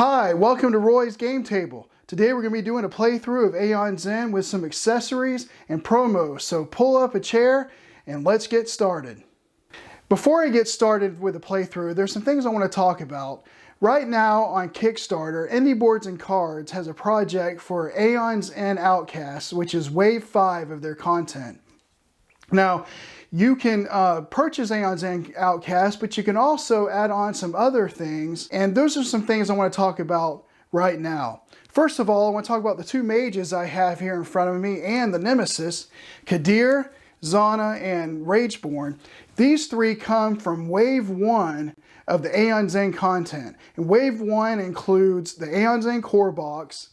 Hi, welcome to Roy's Game Table. Today we're going to be doing a playthrough of Aeon Zen with some accessories and promos, so pull up a chair and let's get started. Before I get started with the playthrough, there's some things I want to talk about. Right now on Kickstarter, Indie Boards and Cards has a project for Aeon Zen Outcasts, which is Wave 5 of their content. Now, you can purchase Aeon Zen Outcast, but you can also add on some other things, and those are some things I want to talk about right now. First of all, I want to talk about the two mages I have here in front of me and the Nemesis, Kadir, Zana, and Rageborn. These three come from Wave 1 of the Aeon Zen content. And Wave 1 includes the Aeon Zen Core Box,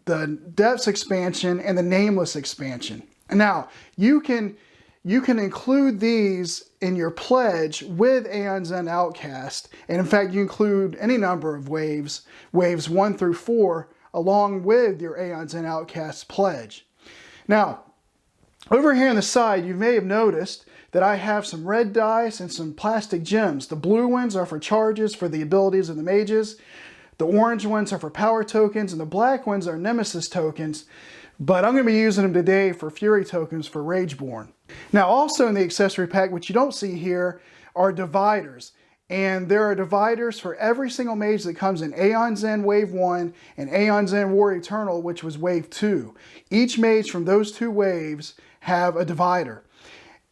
the Depths expansion, and the Nameless expansion. Now, you can include these in your pledge with Aeon Zen Outcast, and in fact you include any number of waves 1 through 4, along with your Aeon Zen Outcast pledge. Now, over here on the side, you may have noticed that I have some red dice and some plastic gems. The blue ones are for charges for the abilities of the mages, the orange ones are for power tokens, and the black ones are Nemesis tokens, but I'm going to be using them today for Fury tokens for Rageborn. Now, also in the accessory pack, which you don't see here, are dividers. And there are dividers for every single mage that comes in Aeon Zen Wave 1 and Aeon Zen War Eternal, which was Wave 2. Each mage from those two waves have a divider.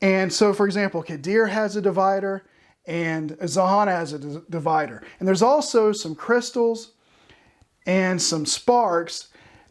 And so, for example, Kadir has a divider and Zahana has a divider. And there's also some crystals and some sparks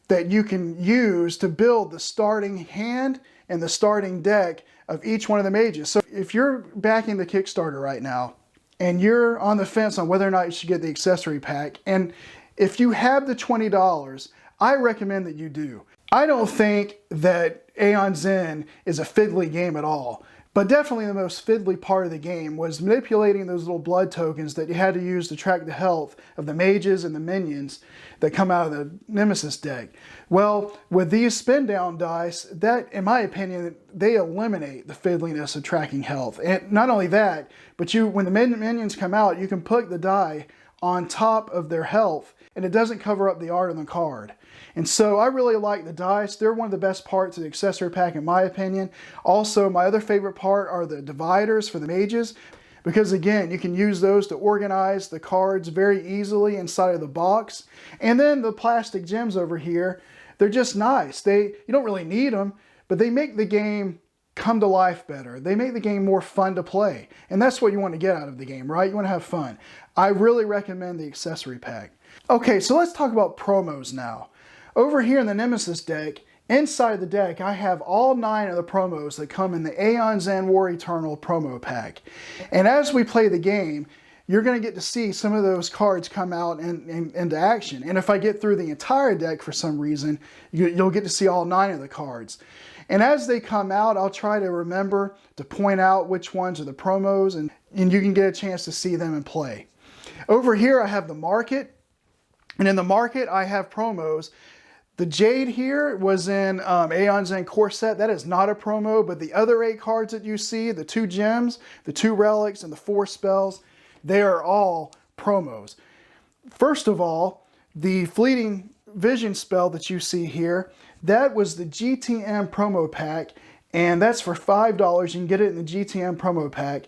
that you can use to build the starting hand and the starting deck of each one of the mages. So if you're backing the Kickstarter right now and you're on the fence on whether or not you should get the accessory pack, and if you have the $20, I recommend that you do. I don't think that Aeon Zen is a fiddly game at all, but definitely the most fiddly part of the game was manipulating those little blood tokens that you had to use to track the health of the mages and the minions that come out of the Nemesis deck. Well, with these spin down dice, that, in my opinion, they eliminate the fiddliness of tracking health. And not only that, but when the minions come out, you can put the die on top of their health and it doesn't cover up the art on the card. And so I really like the dice. They're one of the best parts of the accessory pack in my opinion. Also, my other favorite part are the dividers for the mages, because again, you can use those to organize the cards very easily inside of the box. And then the plastic gems over here, they're just nice. You don't really need them, but they make the game come to life better. They make the game more fun to play. And that's what you want to get out of the game, right? You want to have fun. I really recommend the accessory pack. Okay, so let's talk about promos now. Over here in the Nemesis deck, inside the deck, I have all 9 of the promos that come in the Aeon Zen War Eternal promo pack. And as we play the game, you're going to get to see some of those cards come out into action. And if I get through the entire deck for some reason, you'll get to see all 9 of the cards. And as they come out, I'll try to remember to point out which ones are the promos, and you can get a chance to see them in play. Over here, I have the market. And in the market, I have promos. The Jade here was in Aeon Zen Core Set. That is not a promo, but the other 8 cards that you see, the 2 gems, the 2 relics, and the 4 spells, they are all promos. First of all, the Fleeting Vision spell that you see here, that was the GTM promo pack, and that's for $5. You can get it in the GTM promo pack.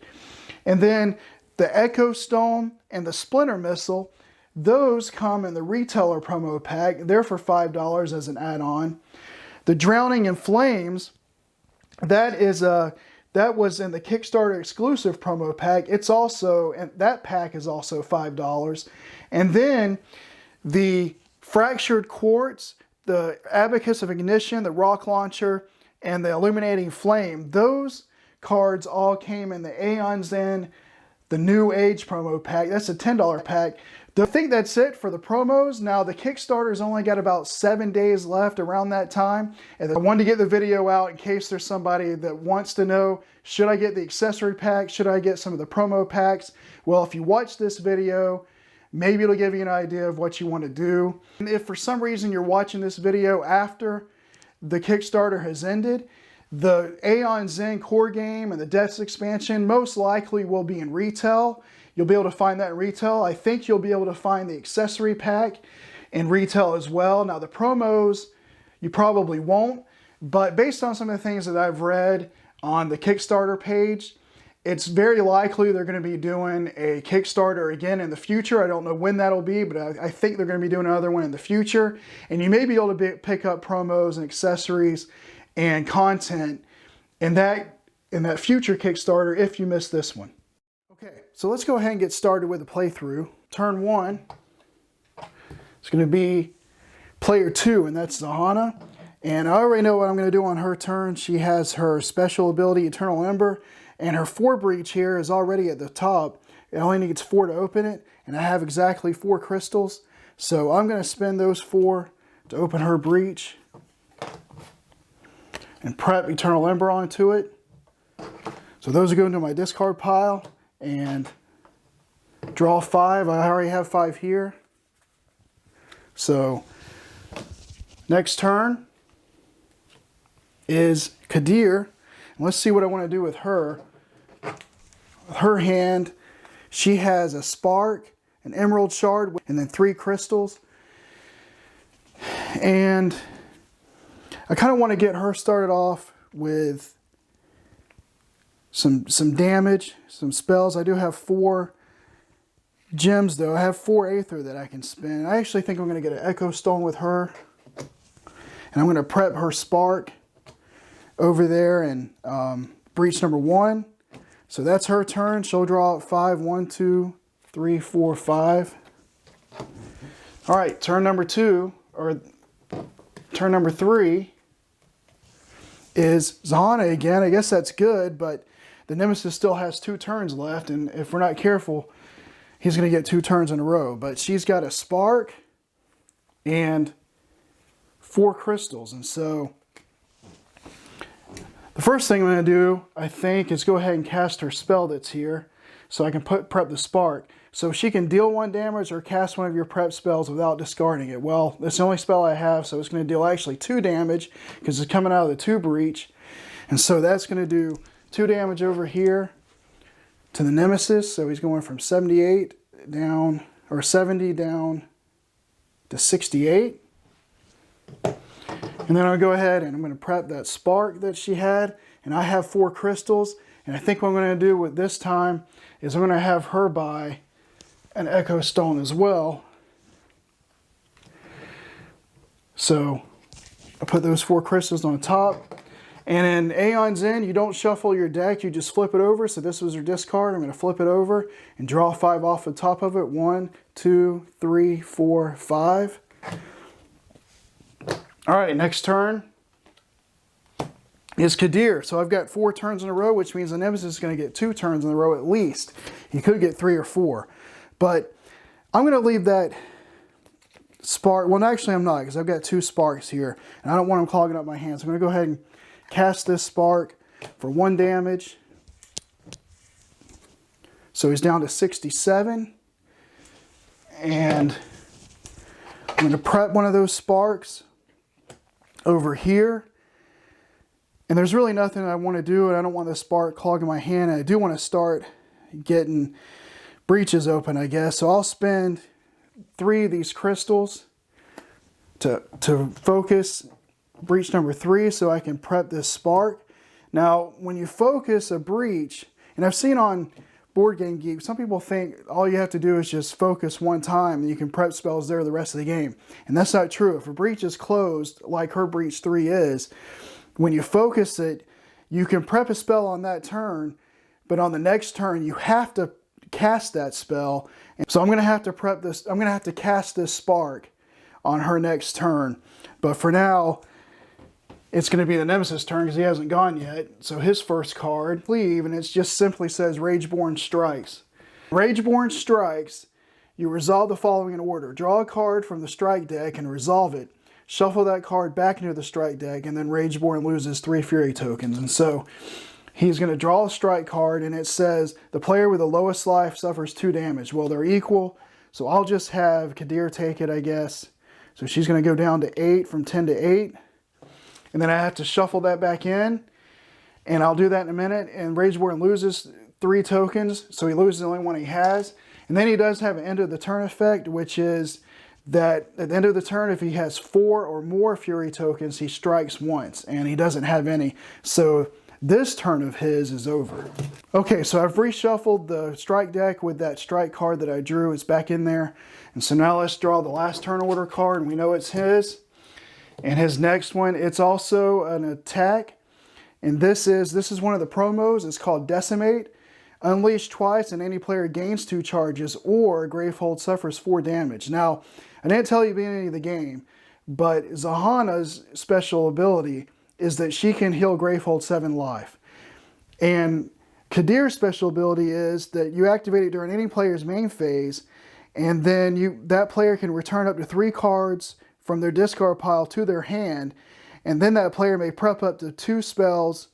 And then the Echo Stone and the Splinter Missile, those come in the retailer promo pack. They're for $5 as an add-on. The Drowning in Flames, that was in the Kickstarter exclusive promo pack. And that pack is also $5. And then the Fractured Quartz, the Abacus of Ignition, the Rock Launcher, and the Illuminating Flame, those cards all came in the Aeon Zen, the New Age promo pack. That's a $10 pack. I think that's it for the promos. Now, the Kickstarter's only got about 7 days left around that time. And I wanted to get the video out in case there's somebody that wants to know, should I get the accessory pack? Should I get some of the promo packs? Well, if you watch this video, maybe it'll give you an idea of what you want to do. And if for some reason you're watching this video after the Kickstarter has ended, the Aeon Zen core game and the Depths expansion most likely will be in retail. you'll be able to find that in retail. I think you'll be able to find the accessory pack in retail as well. Now the promos, you probably won't, but based on some of the things that I've read on the Kickstarter page, it's very likely they're going to be doing a Kickstarter again in the future. I don't know when that'll be, but I think they're going to be doing another one in the future. And you may be able to pick up promos and accessories and content in that future Kickstarter if you missed this one. Okay, so let's go ahead and get started with the playthrough. Turn 1, it's going to be player 2, and that's Zahana. And I already know what I'm going to do on her turn. She has her special ability, Eternal Ember. And her 4 breach here is already at the top. It only needs 4 to open it, and I have exactly 4 crystals. So I'm going to spend those 4 to open her breach and prep Eternal Ember onto it. So those are going to my discard pile and draw 5. I already have 5 here. So next turn is Kadir. Let's see what I want to do with her. Her hand, she has a spark, an emerald shard, and then 3 crystals. And I kind of want to get her started off with some damage, some spells. I do have 4 gems though. I have 4 Aether that I can spend. I actually think I'm going to get an Echo Stone with her. And I'm going to prep her spark over there and breach number 1. So that's her turn. She'll draw out 5. 1, 2, 3, 4, 5. All right, turn number 2, or turn number 3 is Zahana again. I guess that's good, but the Nemesis still has 2 turns left, and if we're not careful, he's going to get 2 turns in a row. But she's got a spark and 4 crystals, and so the first thing I'm going to do, I think, is go ahead and cast her spell that's here so I can prep the spark. So she can deal 1 damage or cast one of your prep spells without discarding it. Well, that's the only spell I have, so it's going to deal actually 2 damage because it's coming out of the 2 breach. And so that's going to do 2 damage over here to the Nemesis. So he's going from 78 down, or 70 down to 68. And then I'll go ahead and I'm going to prep that spark that she had. And I have 4 crystals. And I think what I'm going to do with this time is I'm going to have her buy an Echo Stone as well. So I put those 4 crystals on top. And in Aeon Zen, you don't shuffle your deck, you just flip it over. So this was your discard. I'm going to flip it over and draw 5 off the top of it. 1, 2, 3, 4, 5. All right, next turn is Kadir. So I've got 4 turns in a row, which means the Nemesis is going to get 2 turns in a row at least. He could get 3 or 4. But I'm going to leave that spark. Well, actually I'm not, because I've got 2 sparks here. And I don't want them clogging up my hands. I'm going to go ahead and cast this spark for 1 damage. So he's down to 67. And I'm going to prep one of those sparks over here. And there's really nothing I want to do, and I don't want the spark clogging my hand. And I do want to start getting breaches open, I guess. So I'll spend 3 of these crystals to focus breach number 3 so I can prep this spark. Now, when you focus a breach, and I've seen on Board Game Geek, some people think all you have to do is just focus 1 time and you can prep spells there the rest of the game. And that's not true. If a breach is closed, like her breach 3 is, when you focus it, you can prep a spell on that turn, but on the next turn you have to cast that spell. So I'm going to have to prep this, I'm going to have to cast this spark on her next turn. But for now, it's going to be the Nemesis turn because he hasn't gone yet. So his first card, leave, and it just simply says Rageborn Strikes. Rageborn Strikes, you resolve the following in order. Draw a card from the strike deck and resolve it. Shuffle that card back into the strike deck, and then Rageborn loses 3 Fury tokens. And so he's going to draw a strike card, and it says the player with the lowest life suffers 2 damage. Well, they're equal, so I'll just have Kadir take it, I guess. So she's going to go down to 8 from 10 to 8. And then I have to shuffle that back in, and I'll do that in a minute. And Rageborn loses 3 tokens, so he loses the only one he has. And then he does have an end of the turn effect, which is that at the end of the turn, if he has 4 or more Fury tokens, he strikes once, and he doesn't have any. So this turn of his is over. Okay, so I've reshuffled the strike deck with that strike card that I drew. It's back in there. And so now let's draw the last turn order card, and we know it's his. And his next one, it's also an attack. And this is one of the promos. It's called Decimate. Unleash twice and any player gains 2 charges, or Gravehold suffers 4 damage. Now, I didn't tell you at the beginning of the game, but Zahana's special ability is that she can heal Gravehold 7 life. And Kadir's special ability is that you activate it during any player's main phase, and then that player can return up to 3 cards from their discard pile to their hand, and then that player may prep up to 2 spells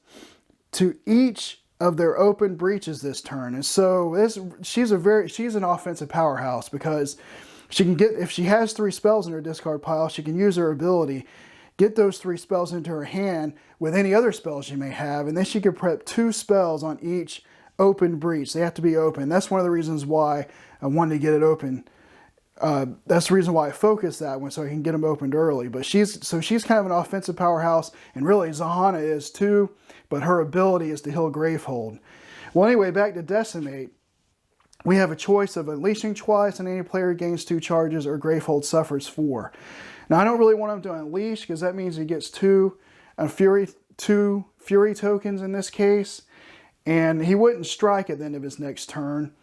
to each of their open breaches this turn. And so she's an offensive powerhouse, because she can get, if she has 3 spells in her discard pile, she can use her ability, get those 3 spells into her hand with any other spells she may have, and then she can prep 2 spells on each open breach. They have to be open. That's one of the reasons why I wanted to get it open. That's the reason why I focused that one, so I can get them opened early. But she's kind of an offensive powerhouse, and really Zahana is too, but her ability is to heal Gravehold. Well, anyway, back to Decimate. We have a choice of unleashing twice and any player gains 2 charges, or Gravehold suffers 4. Now, I don't really want him to unleash, because that means he gets 2 Fury tokens in this case, and he wouldn't strike at the end of his next turn.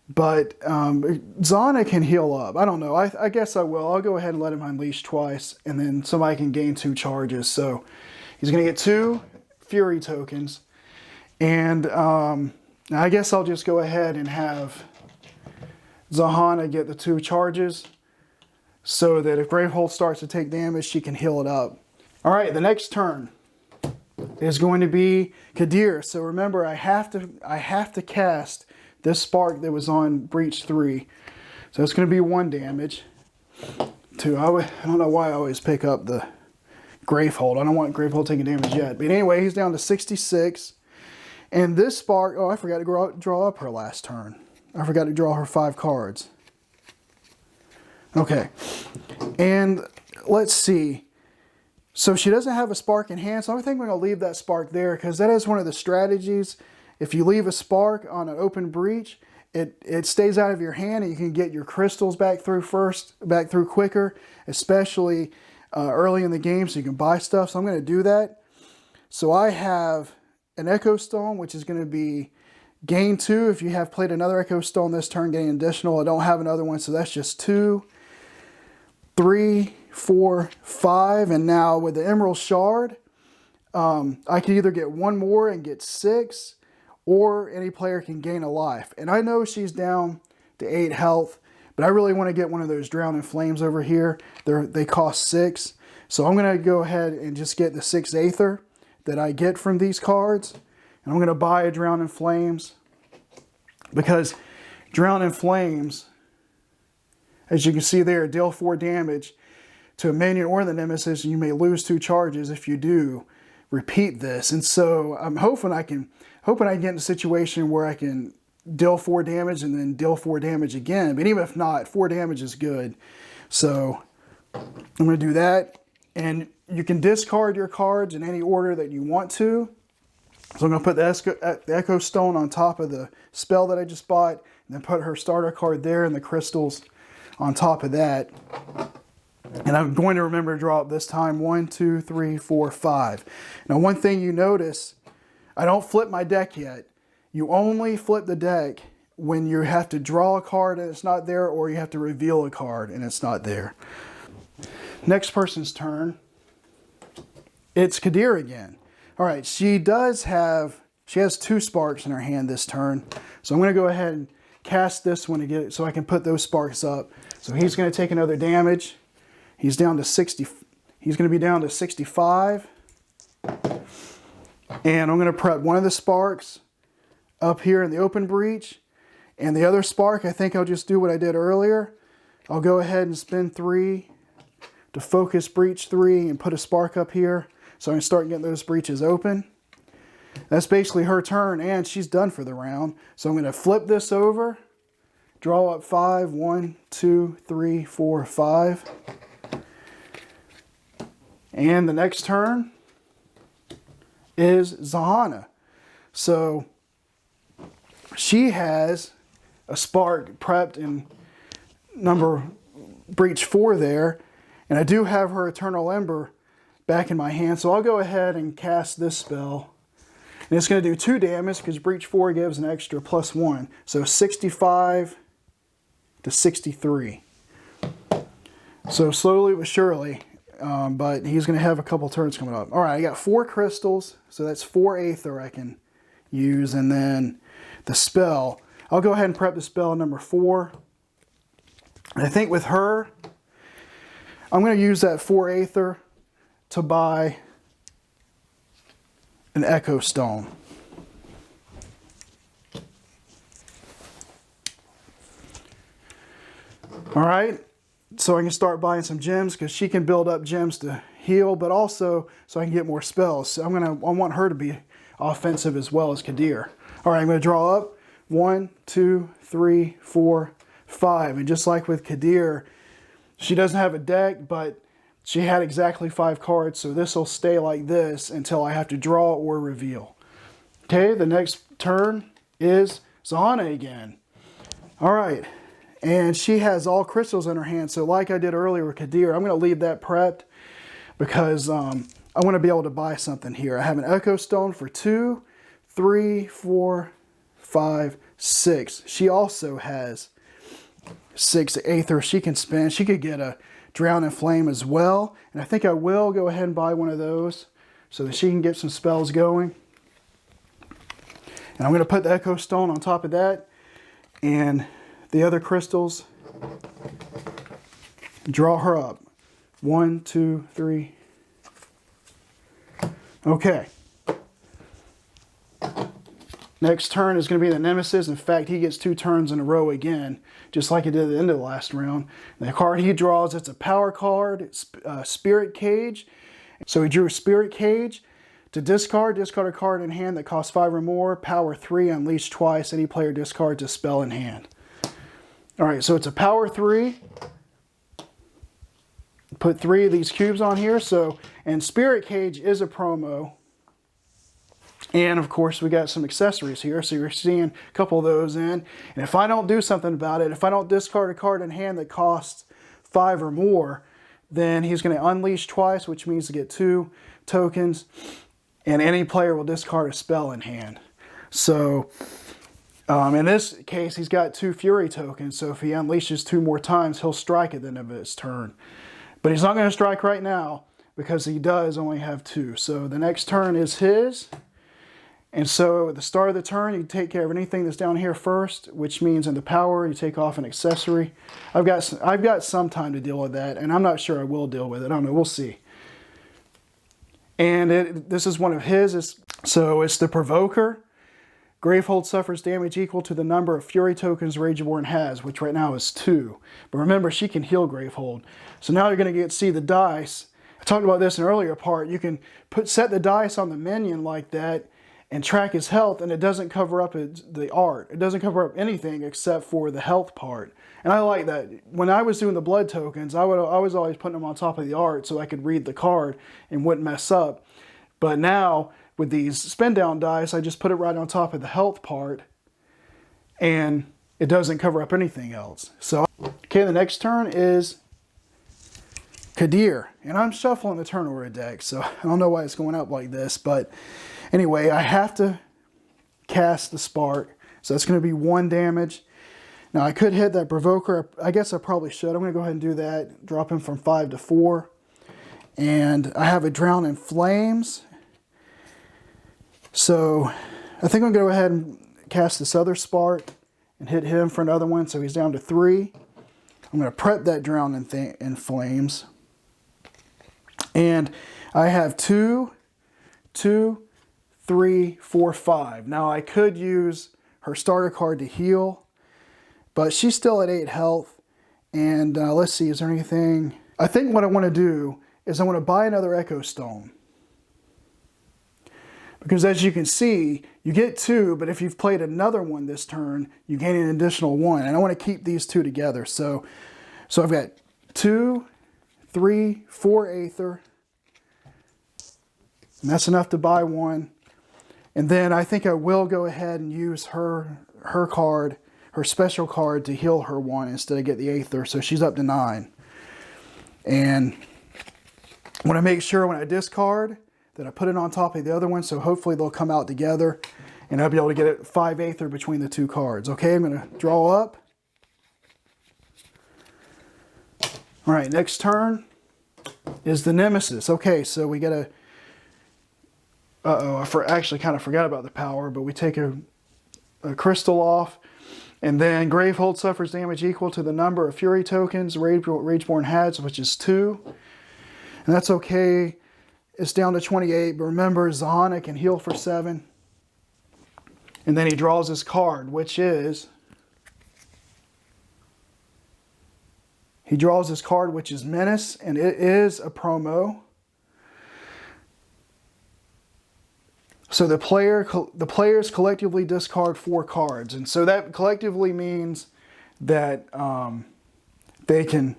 But Zana can heal up. I don't know. I guess I will. I'll go ahead and let him unleash twice, and then somebody can gain 2 charges. So he's going to get 2 Fury tokens. And I guess I'll just go ahead and have Zahana get the 2 charges, so that if Gravehold starts to take damage, she can heal it up. All right, the next turn is going to be Kadir. So remember, I have to cast this spark that was on breach 3. So it's going to be 1 damage. 2. I don't know why I always pick up the Gravehold. I don't want Gravehold taking damage yet. But anyway, he's down to 66. And this spark, oh, I forgot to draw up her last turn. I forgot to draw her 5 cards. Okay. And let's see. So she doesn't have a spark in hand, so I think we're going to leave that spark there, because that is one of the strategies. If you leave a spark on an open breach, it stays out of your hand, and you can get your crystals back through quicker, especially early in the game, so you can buy stuff. So I'm going to do that. So I have an Echo Stone, which is going to be gain 2. If you have played another Echo Stone this turn, gain additional. I don't have another one, so that's just 2, 3, 4, 5. And now with the Emerald Shard, I can either get 1 more and get 6, or any player can gain a life. And I know she's down to 8 health, but I really want to get one of those Drown in Flames over here. They cost 6. So I'm going to go ahead and just get the 6 Aether that I get from these cards. And I'm going to buy a Drown in Flames, because Drown in Flames, as you can see there, deal 4 damage to a minion or the nemesis, and you may lose 2 charges if you do repeat this. And so I'm hoping I get in a situation where I can deal 4 damage and then deal 4 damage again. But even if not, 4 damage is good. So I'm going to do that. And you can discard your cards in any order that you want to. So I'm going to put the Echo Stone on top of the spell that I just bought, and then put her starter card there and the crystals on top of that. And I'm going to remember to draw up this time 1, 2, 3, 4, 5. Now, one thing you notice, I don't flip my deck yet. You only flip the deck when you have to draw a card and it's not there, or you have to reveal a card and it's not there. Next person's turn. It's Kadir again. All right, she has 2 sparks in her hand this turn. So I'm going to go ahead and cast this one to get it so I can put those sparks up. So he's going to take another damage. He's down to 60. He's going to be down to 65. And I'm going to prep one of the sparks up here in the open breach. And the other spark, I think I'll just do what I did earlier. I'll go ahead and spend 3 to focus breach 3 and put a spark up here, so I can start getting those breaches open. That's basically her turn, and she's done for the round. So I'm going to flip this over, draw up 5. 1, 2, 3, 4, 5. And the next turn is Zahana. So she has a spark prepped in breach 4 there. And I do have her Eternal Ember back in my hand. So I'll go ahead and cast this spell. And it's going to do 2 damage because breach 4 gives an extra +1. So 65 to 63. So slowly but surely. But he's going to have a couple turns coming up. All right, I got 4 crystals. So that's 4 Aether I can use. And then the spell. I'll go ahead and prep the spell number 4. And I think with her, I'm going to use that 4 Aether to buy an Echo Stone. All right, so I can start buying some gems because she can build up gems to heal, but also so I can get more spells. So I want her to be offensive as well as Kadir. All right, I'm going to draw up 1, 2, 3, 4, 5, and just like with Kadir, she doesn't have a deck, but she had exactly 5 cards, so this will stay like this until I have to draw or reveal. Okay, the next turn is Zahana again. All right, and she has all crystals in her hand, so like I did earlier with Kadir, I'm going to leave that prepped because I want to be able to buy something here. I have an Echo Stone for 2, 3, 4, 5, 6. She also has 6 Aether she can spend. She could get a Drown in Flame as well. And I think I will go ahead and buy one of those so that she can get some spells going. And I'm going to put the Echo Stone on top of that. And the other crystals. Draw her up. 1, 2, 3. Okay. Next turn is going to be the Nemesis. In fact, he gets 2 turns in a row again, just like he did at the end of the last round. And the card he draws, it's a power card, it's Spirit Cage. So he drew Spirit Cage to discard a card in hand that costs 5 or more, power 3, unleash twice, any player discards a spell in hand. All right, so it's a power 3. Put 3 of these cubes on here. And Spirit Cage is a promo. And of course, we got some accessories here. So you're seeing a couple of those in. And if I don't do something about it, if I don't discard a card in hand that costs 5 or more, then he's going to unleash twice, which means to get 2 tokens. And any player will discard a spell in hand. So in this case, he's got 2 Fury tokens. So if he unleashes 2 more times, he'll strike at the end of his turn. But he's not going to strike right now because he does only have 2. So the next turn is his. And so at the start of the turn, you take care of anything that's down here first, which means in the power, you take off an accessory. I've got some time to deal with that, and I'm not sure I will deal with it. I don't know. We'll see. And this is one of his. So it's the Provoker. Gravehold suffers damage equal to the number of Fury tokens Rageborn has, which right now is 2. But remember, she can heal Gravehold. So now you're going to see the dice. I talked about this in an earlier part. You can set the dice on the minion like that, and track his health, and it doesn't cover up the art. It doesn't cover up anything except for the health part. And I like that. When I was doing the blood tokens, I was always putting them on top of the art so I could read the card and wouldn't mess up. But now, with these spin down dice, I just put it right on top of the health part, and it doesn't cover up anything else. So, okay, the next turn is Kadir. And I'm shuffling the turn order deck, so I don't know why it's going up like this, but anyway, I have to cast the Spark, so that's going to be 1 damage. Now, I could hit that Provoker. I guess I probably should. I'm going to go ahead and do that, drop him from 5 to 4. And I have a Drown in Flames. So I think I'm going to go ahead and cast this other Spark and hit him for another one, so he's down to 3. I'm going to prep that Drown in Flames. And I have 2, 3, 4, 5. Now I could use her starter card to heal, but she's still at 8 health. And let's see, is there anything? I think what I want to do is I want to buy another Echo Stone. Because as you can see, you get 2, but if you've played another one this turn, you gain an additional 1. And I want to keep these 2 together. So I've got 2, 3, 4 Aether. And that's enough to buy 1. And then I think I will go ahead and use her card, her special card, to heal her 1 instead of get the Aether. So she's up to 9. And I want to make sure when I discard that I put it on top of the other one, so hopefully they'll come out together and I'll be able to get it 5 Aether between the 2 cards. Okay, I'm going to draw up. All right, next turn is the Nemesis. Okay, so we get a... I actually kind of forgot about the power, but we take a crystal off, and then Gravehold suffers damage equal to the number of Fury tokens Rageborn has, which is 2. And that's okay. It's down to 28, but remember, Zahana can heal for 7. And then he draws his card, which is... He draws his card, which is Menace, and it is a promo. So the players collectively discard 4 cards. And so that collectively means that they can...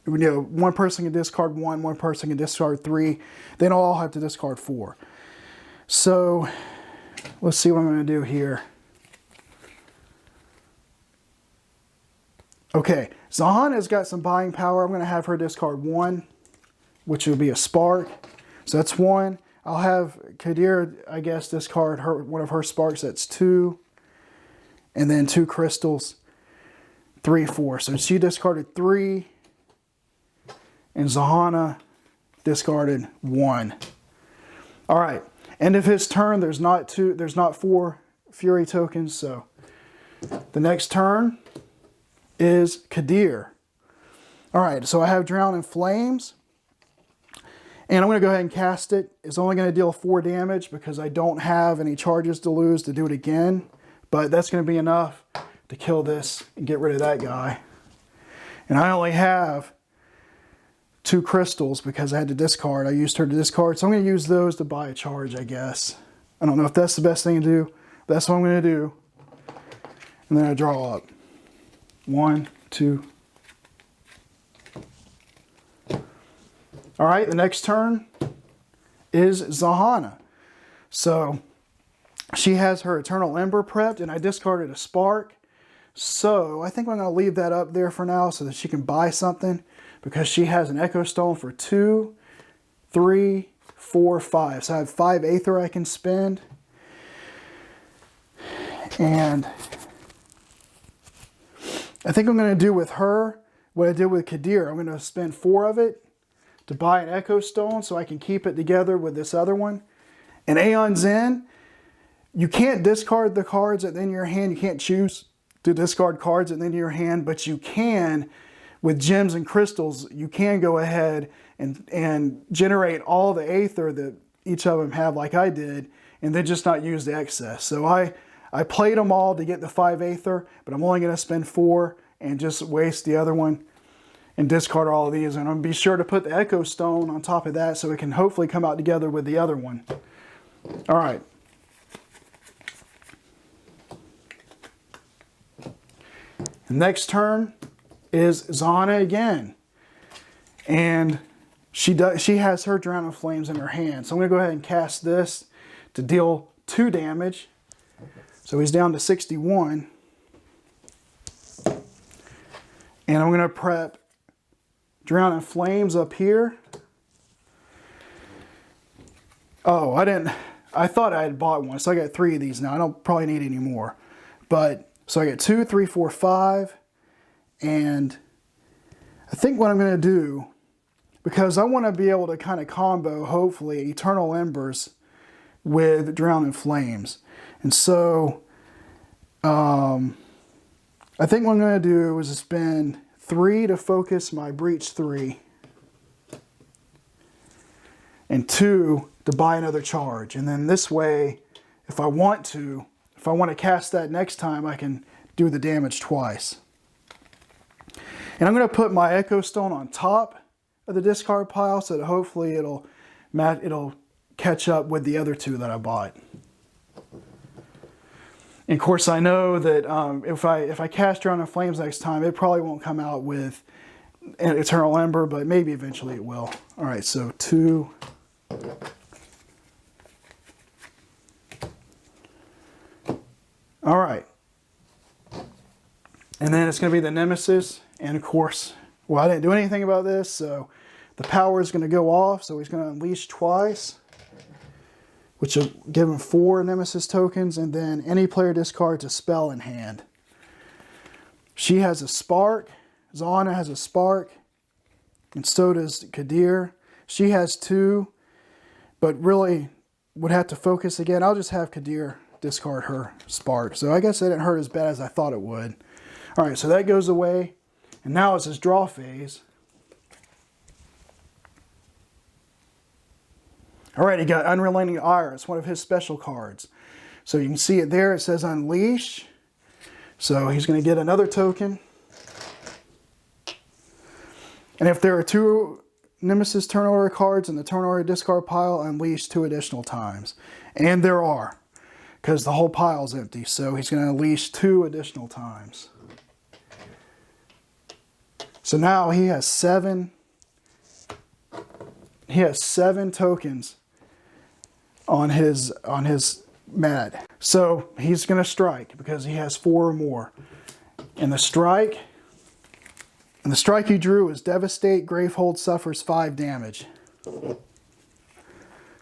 one person can discard 1, one person can discard 3. They don't all have to discard 4. So let's see what I'm going to do here. Okay, Zahana's got some buying power. I'm going to have her discard 1, which will be a spark. So that's 1. I'll have Kadir, I guess, discard one of her sparks. That's 2. And then 2 crystals. 3, 4. So she discarded 3. And Zahana discarded 1. All right. End of his turn. There's not 4 Fury tokens. So the next turn is Kadir. All right. So I have Drown in Flames. And I'm going to go ahead and cast it. It's only going to deal 4 damage because I don't have any charges to lose to do it again. But that's going to be enough to kill this and get rid of that guy. And I only have 2 crystals because I had to discard. I used her to discard. So I'm going to use those to buy a charge, I guess. I don't know if that's the best thing to do. But that's what I'm going to do. And then I draw up. 1, 2. All right, the next turn is Zahana. So she has her Eternal Ember prepped, and I discarded a spark. So I think I'm going to leave that up there for now so that she can buy something, because she has an Echo Stone for 2, 3, 4, 5. So I have 5 Aether I can spend. And I think I'm going to do with her what I did with Kadir. I'm going to spend 4 of it to buy an Echo Stone so I can keep it together with this other one. And Aeon Zen, you can't discard the cards at the end of your hand. You can't choose to discard cards at the end of your hand, but you can, with gems and crystals, you can go ahead and generate all the Aether that each of them have, like I did, and then just not use the excess. So I played them all to get the 5 Aether, but I'm only going to spend 4 and just waste the other one and discard all of these. And I'm going to be sure to put the Echo Stone on top of that so it can hopefully come out together with the other one. All right. The next turn is Zahana again. And she has her Drown in Flames in her hand. So I'm going to go ahead and cast this to deal 2 damage. So he's down to 61. And I'm going to prep Drown in Flames up here. Oh, I thought I had bought one, so I got 3 of these now. I don't probably need any more. But, so I got 2, 3, 4, 5. And I think what I'm going to do, because I want to be able to kind of combo, hopefully, Eternal Embers with Drown in Flames. And so, I think what I'm going to do is spend 3 to focus my Breach 3. And 2 to buy another charge. And then this way, if I want to cast that next time, I can do the damage twice. And I'm going to put my Echo Stone on top of the discard pile so that hopefully it'll catch up with the other two that I bought. And of course, I know that if I cast Around in Flames next time, it probably won't come out with an Eternal Ember, but maybe eventually it will. All right, so 2. All right. And then it's going to be the Nemesis. And of course, well, I didn't do anything about this, so the power is going to go off. So he's going to unleash twice, which will give him 4 Nemesis tokens. And then any player discards a spell in hand. She has a spark. Zana has a spark. And so does Kadir. She has 2, but really would have to focus again. I'll just have Kadir discard her spark. So I guess it didn't hurt as bad as I thought it would. All right, so that goes away. And now it's his draw phase. All right, he got Unrelenting Ire. It's one of his special cards. So you can see it there. It says Unleash. So he's going to get another token. And if there are 2 Nemesis turn order cards in the turn order discard pile, unleash 2 additional times. And there are, because the whole pile is empty. So he's going to unleash 2 additional times. So now he has 7. He has 7 tokens on his mat. So he's going to strike because he has 4 or more. And the strike he drew is Devastate. Gravehold suffers 5 damage.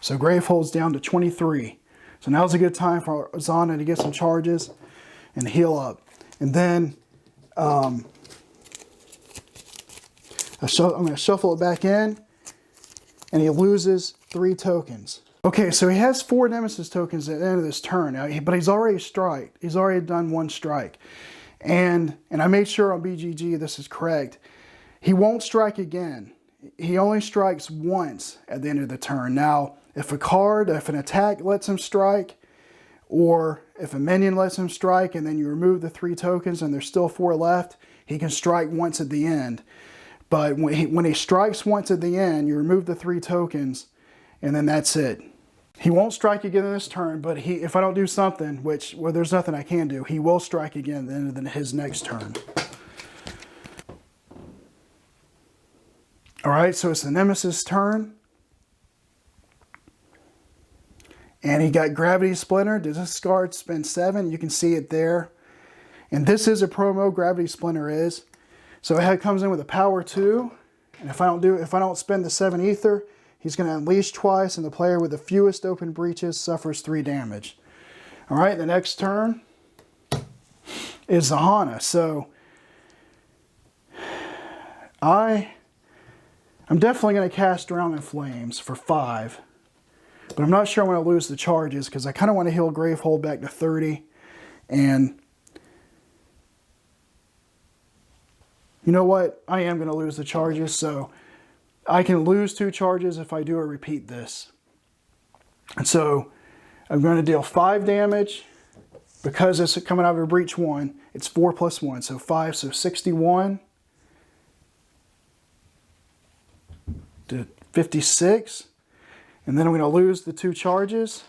So Gravehold's down to 23. So now's a good time for Zana to get some charges and heal up. And then I'm going to shuffle it back in, and he loses 3 tokens. Okay, so he has 4 Nemesis tokens at the end of this turn, but he's already striked. He's already done 1 strike. And I made sure on BGG this is correct. He won't strike again. He only strikes once at the end of the turn. Now, if an attack lets him strike, or if a minion lets him strike and then you remove the 3 tokens and there's still 4 left, he can strike once at the end. But when he strikes once at the end, you remove the 3 tokens and then that's it. He won't strike again in this turn, but if I don't do something, well, there's nothing I can do, he will strike again at the end of his next turn. All right, so it's the Nemesis turn. And he got Gravity Splinter. Discard, spend 7. You can see it there. And this is a promo, Gravity Splinter is. So it comes in with a power 2. And if I don't spend the 7 ether, he's going to unleash twice, and the player with the fewest open breaches suffers 3 damage. All right, the next turn is Zahana. So I'm definitely going to cast Around in Flames for 5. But I'm not sure I'm going to lose the charges because I kind of want to heal Gravehold back to 30. And you know what? I am going to lose the charges, so I can lose 2 charges if I do a repeat this. And so I'm going to deal 5 damage. Because it's coming out of a breach 1, it's 4 plus 1, so 5, so 61 to 56. And then I'm going to lose the 2 charges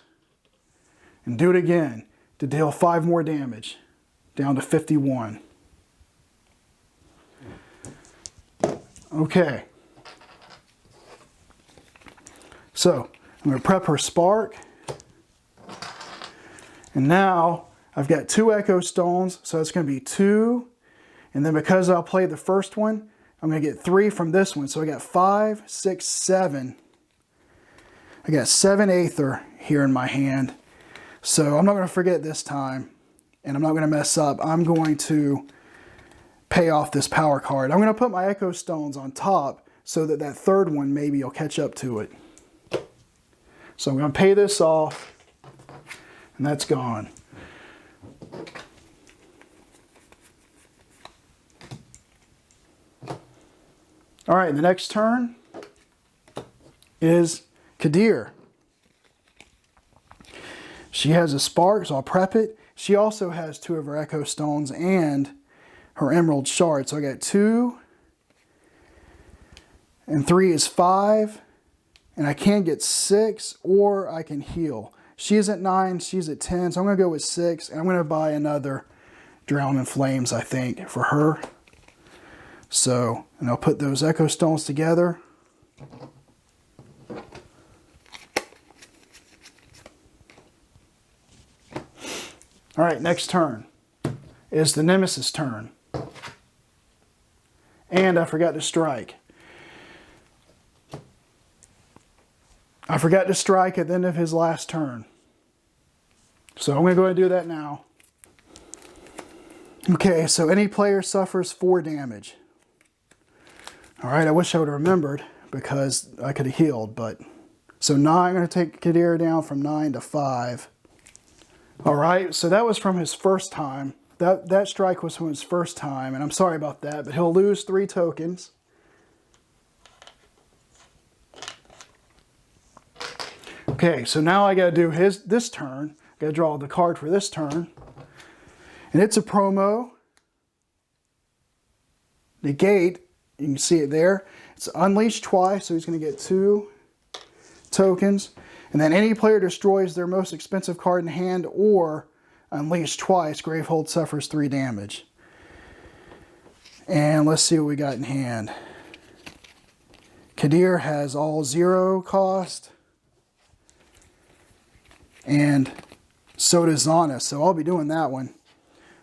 and do it again to deal 5 more damage, down to 51. Okay. So I'm going to prep her spark. And now I've got 2 Echo Stones, so it's going to be 2. And then because I'll play the first one, I'm going to get 3 from this one. So I got 5, 6, 7. I got 7 Aether here in my hand. So I'm not going to forget this time. And I'm not going to mess up. I'm going to pay off this power card. I'm going to put my Echo Stones on top so that that third one maybe will catch up to it. So I'm going to pay this off. And that's gone. All right, the next turn is Kadir. She has a spark, so I'll prep it. She also has 2 of her Echo Stones and her Emerald Shard. So I got 2, and 3 is 5, and I can get 6 or I can heal. She's at 9, she's at 10, so I'm going to go with 6, and I'm going to buy another Drown in Flames, I think, for her. So, and I'll put those Echo Stones together. All right, next turn is the Nemesis turn. And I forgot to strike. I forgot to strike at the end of his last turn. So I'm going to go ahead and do that now. Okay, so any player suffers 4 damage. All right, I wish I would have remembered because I could have healed, but... So now I'm going to take Kadir down from 9 to 5. All right, so that was from his first time. That strike was from his first time, and I'm sorry about that, but he'll lose 3 tokens. Okay, so now I got to do this turn. I got to draw the card for this turn. And it's a promo. Negate, you can see it there. It's unleashed twice, so he's going to get 2 tokens. And then any player destroys their most expensive card in hand or unleashed twice, Gravehold suffers 3 damage. And let's see what we got in hand. Kadir has all 0 cost. And so does Zana, so I'll be doing that one.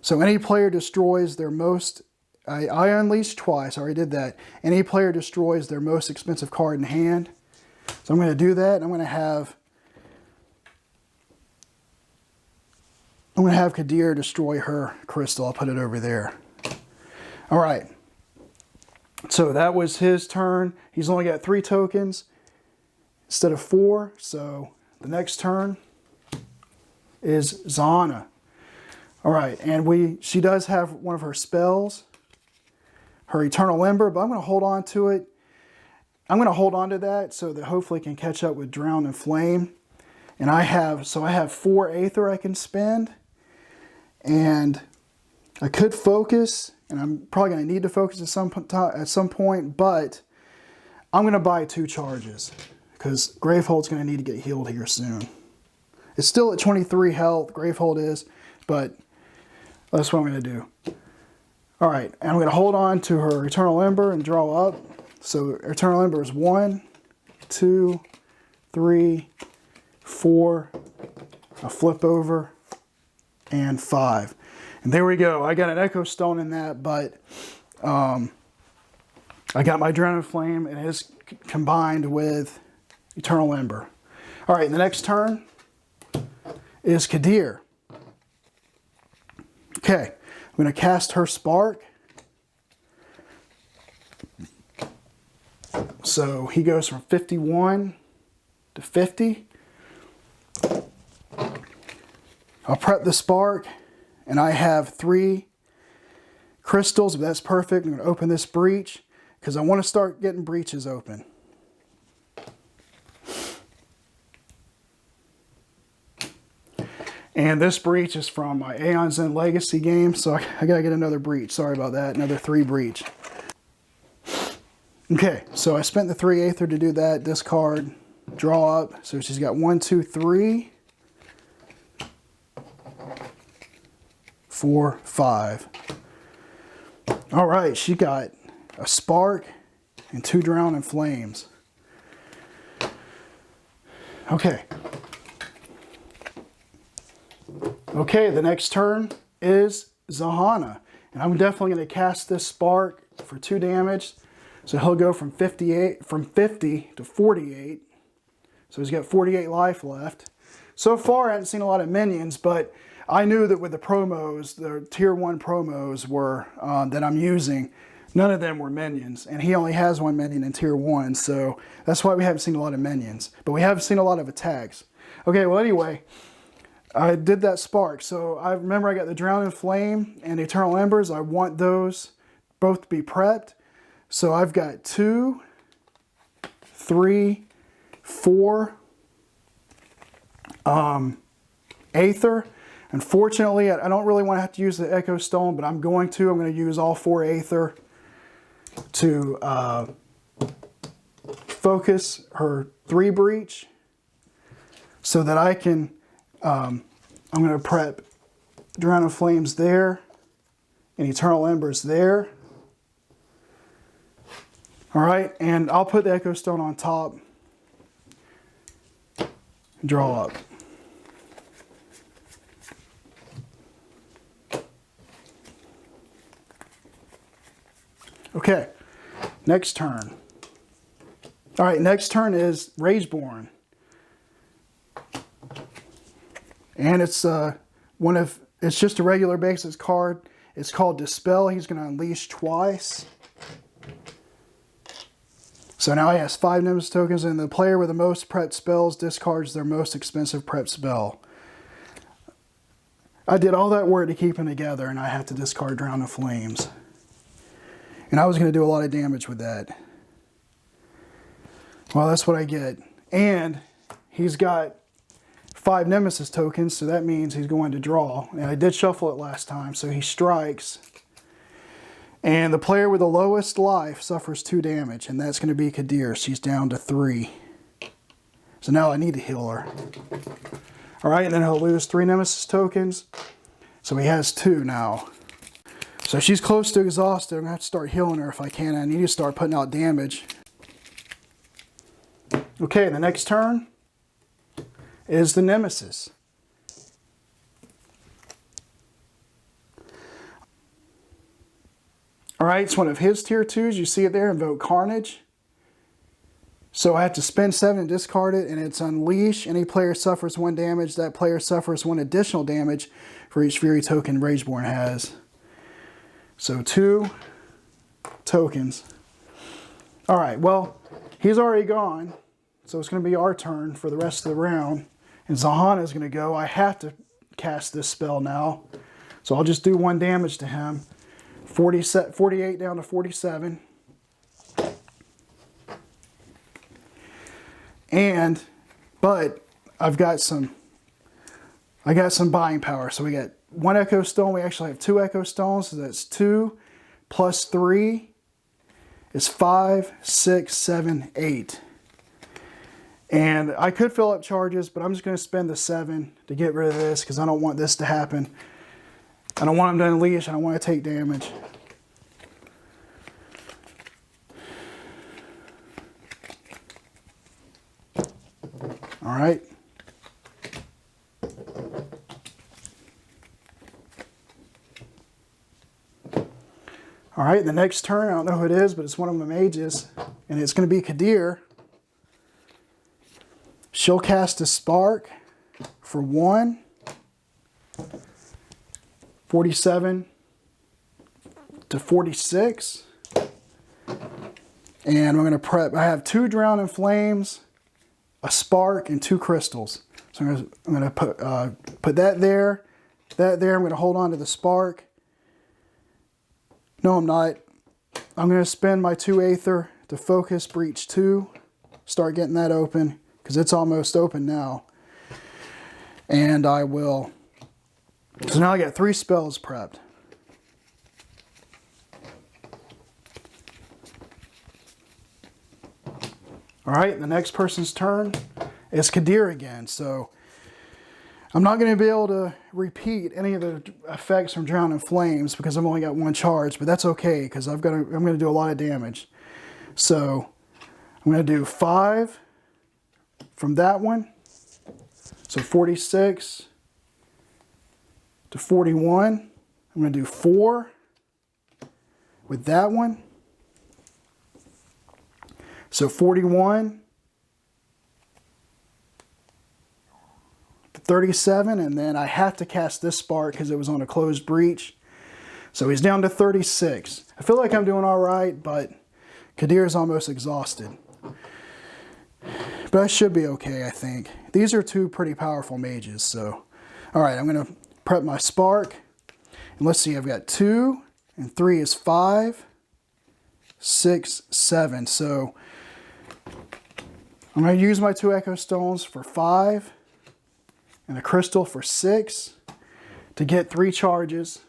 So any player destroys their most... I unleashed twice, I already did that. Any player destroys their most expensive card in hand. So I'm going to do that, and I'm going to have Kadir destroy her crystal. I'll put it over there. All right. So that was his turn. He's only got 3 tokens instead of 4. So the next turn is Zana. All right, and she does have one of her spells, her Eternal Ember, but I'm going to hold on to it. I'm going to hold on to that so that hopefully it can catch up with Drown in Flame. And I have 4 Aether I can spend. And I could focus, and I'm probably going to need to focus at some point, but I'm going to buy 2 charges because Gravehold's going to need to get healed here soon. It's still at 23 health, Gravehold is, but that's what I'm going to do. All right, and I'm going to hold on to her Eternal Ember and draw up. So Eternal Ember is 1, 2, 3, 4, a flip over, and 5. And there we go. I got an Echo Stone in that, but I got my Drown in Flame, and it is combined with Eternal Ember. All right, the next turn is Kadir. Okay, I'm going to cast her Spark. So he goes from 51 to 50. I'll prep the Spark, and I have 3 crystals, but that's perfect. I'm going to open this breach because I want to start getting breaches open. And this breach is from my Aeon Zen Legacy game, so I gotta get another breach. Sorry about that, another 3 breach. Okay, so I spent the 3 Aether to do that. Discard, draw up. So she's got 1, 2, 3, 4, 5. All right, she got a Spark and 2 Drown in Flames. Okay. Okay, the next turn is Zahana. And I'm definitely going to cast this Spark for 2 damage. So he'll go from 50 to 48. So he's got 48 life left. So far, I haven't seen a lot of minions, but I knew that with the promos, the tier 1 promos were that I'm using, none of them were minions. And he only has 1 minion in tier 1, so that's why we haven't seen a lot of minions. But we have seen a lot of attacks. Okay, well anyway, I did that Spark. So I remember I got the Drown in Flame and Eternal Embers. I want those both to be prepped. So I've got 2, 3, 4 Aether. Unfortunately, I don't really want to have to use the Echo Stone, but I'm going to. I'm going to use all 4 Aether to focus her 3 breach so that I can, I'm going to prep Drowning Flames there and Eternal Embers there. All right, and I'll put the Echo Stone on top. Draw up. Okay, next turn. All right, next turn is Rageborn. And it's it's just a regular basis card. It's called Dispel. He's going to unleash twice. So now he has 5 Nemesis tokens, and the player with the most prep spells discards their most expensive prep spell. I did all that work to keep them together, and I had to discard Drowning Flames. And I was going to do a lot of damage with that. Well, that's what I get. And he's got 5 Nemesis tokens, so that means he's going to draw. And I did shuffle it last time, so he strikes. And the player with the lowest life suffers 2 damage, and that's going to be Kadir. She's down to 3. So now I need to heal her. All right, and then he'll lose 3 Nemesis tokens. So he has 2 now. So she's close to exhausted. I'm going to have to start healing her if I can. I need to start putting out damage. Okay, the next turn is the Nemesis. All right, it's one of his tier 2s. You see it there, Invoke Carnage. So I have to spend 7 and discard it, and it's Unleash. Any player suffers 1 damage. That player suffers 1 additional damage for each Fury token Rageborn has. So 2 tokens. All right, well, he's already gone. So it's going to be our turn for the rest of the round. And Zahana is going to go. I have to cast this spell now. So I'll just do 1 damage to him. 48 down to 47. But I got some buying power. So we got 1 Echo Stone. We actually have 2 Echo Stones. So that's 2 plus 3 is 5, 6, 7, 8. And I could fill up charges, but I'm just going to spend the 7 to get rid of this because I don't want this to happen. I don't want him to unleash. I don't want to take damage. All right. All right, the next turn, I don't know who it is, but it's one of my mages, and it's going to be Kadir. She'll cast a Spark for 1. 47 to 46. And I'm going to prep. I have 2 Drowning Flames, a Spark, and 2 crystals. So I'm going to put that there. That there. I'm going to hold on to the Spark. No, I'm not. I'm going to spend my 2 Aether to focus Breach 2. Start getting that open because it's almost open now. And I will. So now I got 3 spells prepped. All right, the next person's turn is Kadir again. So I'm not going to be able to repeat any of the effects from Drowning Flames because I've only got 1 charge, but that's okay because I'm going to do a lot of damage. So I'm going to do 5 from that one. So 46 to 41. I'm going to do 4 with that one. So 41 to 37, and then I have to cast this Spark because it was on a closed breach. So he's down to 36. I feel like I'm doing all right, but Kadir is almost exhausted. But I should be okay, I think. These are 2 pretty powerful mages, so. All right, I'm going to prep my Spark. And let's see, I've got 2, and 3 is 5, 6, 7. So I'm going to use my 2 Echo Stones for 5 and a crystal for 6 to get 3 charges.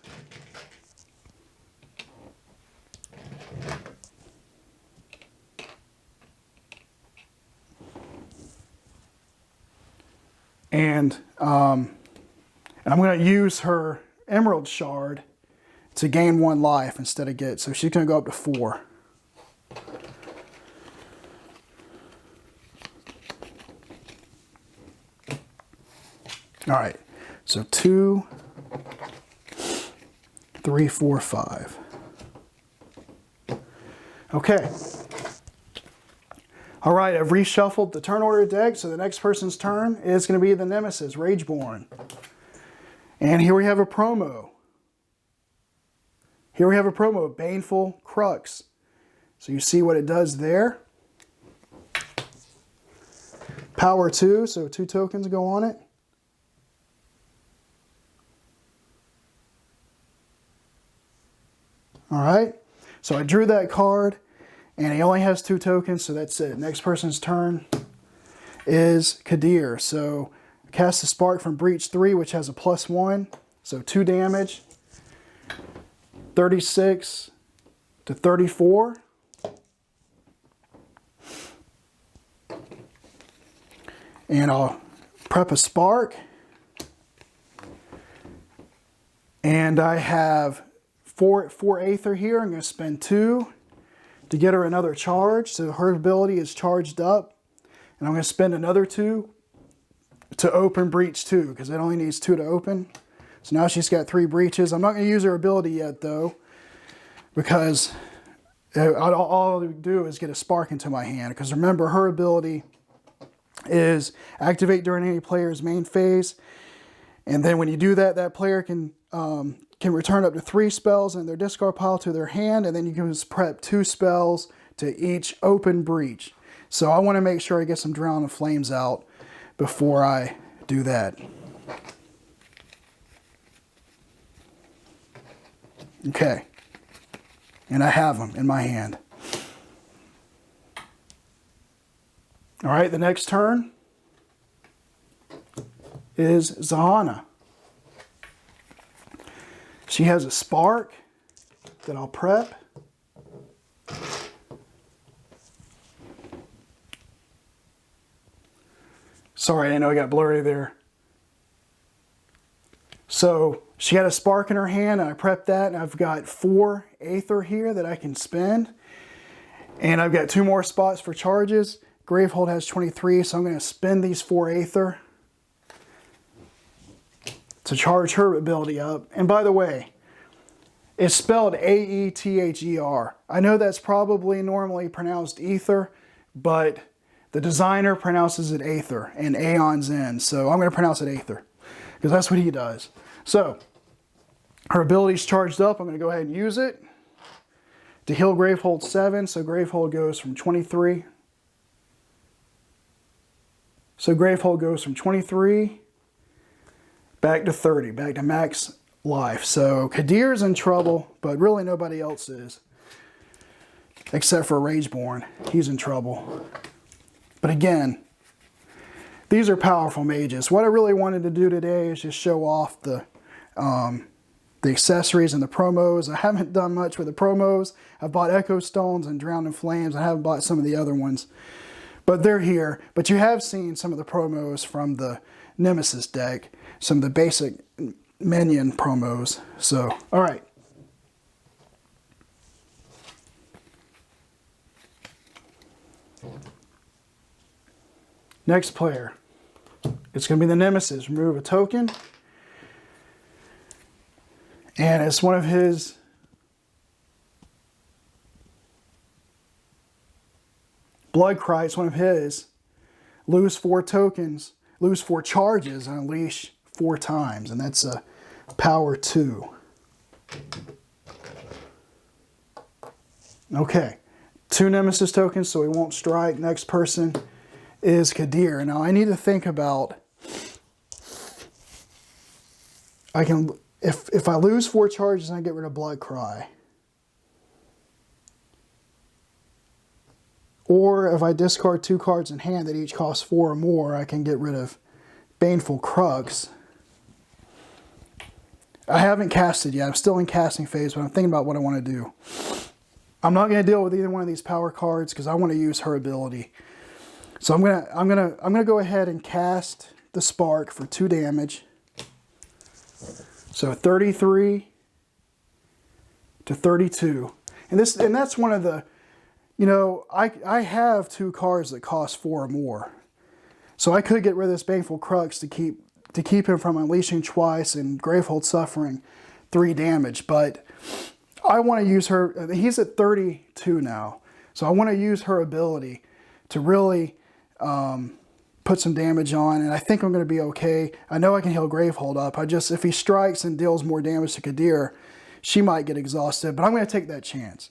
And I'm going to use her Emerald Shard to gain 1 life instead of get. So she's going to go up to 4. All right, so 2, 3, 4, 5. Okay. All right, I've reshuffled the turn order deck, so the next person's turn is going to be the Nemesis, Rageborn. And here we have a promo. Here we have a promo, Baneful Crux. So you see what it does there. Power 2, so 2 tokens go on it. All right, so I drew that card, and he only has 2 tokens, so that's it. Next person's turn is Kadir. So cast a Spark from Breach 3, which has a +1, so 2 damage. 36 to 34. And I'll prep a Spark. And I have 4 Aether here. I'm going to spend 2 to get her another charge. So her ability is charged up. And I'm going to spend another 2 to open Breach 2, because it only needs 2 to open. So now she's got 3 breaches. I'm not going to use her ability yet, though, because all I'll do is get a Spark into my hand. Because remember, her ability is activate during any player's main phase. And then when you do that, that player can return up to 3 spells in their discard pile to their hand, and then you can just prep 2 spells to each open breach. So I want to make sure I get some Drown of Flames out before I do that. Okay, and I have them in my hand. All right, the next turn is Zahana. She has a Spark that I'll prep. Sorry, I know I got blurry there. So she had a Spark in her hand, and I prepped that, and I've got 4 Aether here that I can spend. And I've got 2 more spots for charges. Gravehold has 23, so I'm going to spend these 4 Aether to charge her ability up. And by the way, it's spelled A-E-T-H-E-R. I know that's probably normally pronounced Ether, but the designer pronounces it Aether, and Aeon's in, so I'm going to pronounce it Aether, because that's what he does. So, her ability's charged up. I'm going to go ahead and use it to heal Gravehold 7, so Gravehold goes from 23. So Gravehold goes from 23 back to 30, back to max life. So Kadir's in trouble, but really nobody else is, except for Rageborn. He's in trouble. But again, these are powerful mages. What I really wanted to do today is just show off the accessories and the promos. I haven't done much with the promos. I've bought Echo Stones and Drowned in Flames. I haven't bought some of the other ones, but they're here. But you have seen some of the promos from the Nemesis deck, some of the basic minion promos. So, all right. Next player. It's going to be the Nemesis. Remove a token. And it's one of his Blood Cry. It's one of his. Lose 4 tokens. Lose 4 charges and unleash 4 times. And that's a power 2. Okay. 2 Nemesis tokens, so he won't strike. Next person is Kadir. Now I need to think about, I can, if I lose 4 charges and I get rid of Blood Cry, or if I discard 2 cards in hand that each cost 4 or more, I can get rid of Baneful Crux. I haven't casted yet. I'm still in casting phase, but I'm thinking about what I want to do. I'm not going to deal with either one of these power cards because I want to use her ability. So I'm gonna go ahead and cast the spark for 2 damage. So 33 to 32. And that's one of the, you know, I have 2 cards that cost 4 or more. So I could get rid of this Baneful Crux to keep him from unleashing twice and Gravehold suffering 3 damage, but I want to use her. He's at 32 now, so I want to use her ability to really put some damage on, and I think I'm going to be okay. I know I can heal Gravehold up. If he strikes and deals more damage to Kadir, she might get exhausted, but I'm going to take that chance.